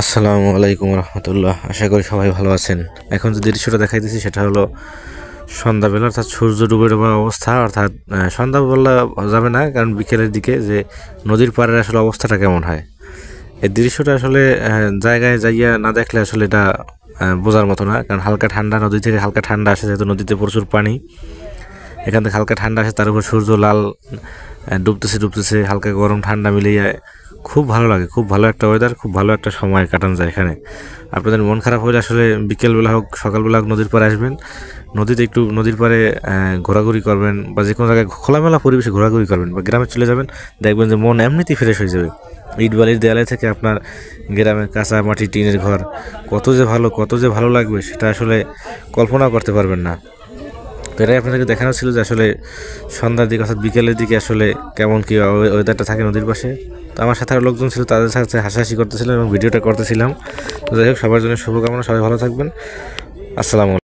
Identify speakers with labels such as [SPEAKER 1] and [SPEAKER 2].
[SPEAKER 1] আসসালামু আলাইকুম রহমতুল্লাহ। আশা করি সবাই ভালো আছেন। এখন যে দৃশ্যটা দেখাইতেছি সেটা হলো সন্ধ্যাবেলা, অর্থাৎ সূর্য ডুবে ডোবা অবস্থা। অর্থাৎ সন্ধ্যা বলা যাবে না, কারণ বিকেলের দিকে যে নদীর পাড়ের আসলে অবস্থাটা কেমন হয়, এই দৃশ্যটা আসলে জায়গায় যাইয়া না দেখলে আসলে এটা বোঝার মতো না। কারণ হালকা ঠান্ডা, নদী থেকে হালকা ঠান্ডা আসে, যেহেতু নদীতে প্রচুর পানি, এখান থেকে হালকা ঠান্ডা আসে, তার উপর সূর্য লাল ডুবতেছে ডুবতেছে, হালকা গরম ঠান্ডা মিলিয়ে খুব ভালো লাগে। খুব ভালো একটা ওয়েদার, খুব ভালো একটা সময় কাটানো যায় এখানে। আপনাদের মন খারাপ হলে আসলে বিকেলবেলা হোক সকালবেলা হোক নদীর পাড়ে আসবেন, নদীতে একটু নদীর পাড়ে ঘোরাঘুরি করবেন, বা যে কোনো জায়গায় খোলামেলা পরিবেশে ঘোরাঘুরি করবেন, বা গ্রামে চলে যাবেন, দেখবেন যে মন এমনিতেই ফ্রেশ হয়ে যাবে। ইট বালির দেয়ালে থেকে আপনার গ্রামের কাঁচা মাটি টিনের ঘর কত যে ভালো লাগবে সেটা আসলে কল্পনাও করতে পারবেন না। তো এটাই আপনাদেরকে দেখানো ছিল যে আসলে সন্ধ্যার দিকে অর্থাৎ বিকেলের দিকে আসলে কেমন কী ওয়েদারটা থাকে নদীর পাশে। তো আমার সাথে আরও লোকজন ছিল, তাদের সাথে হাসাহাসি করতেছিলাম এবং ভিডিওটা করতেছিলাম। তো যাই হোক, সবার জন্য শুভকামনা, সবাই ভালো থাকবেন। আসসালামু আলাইকুম।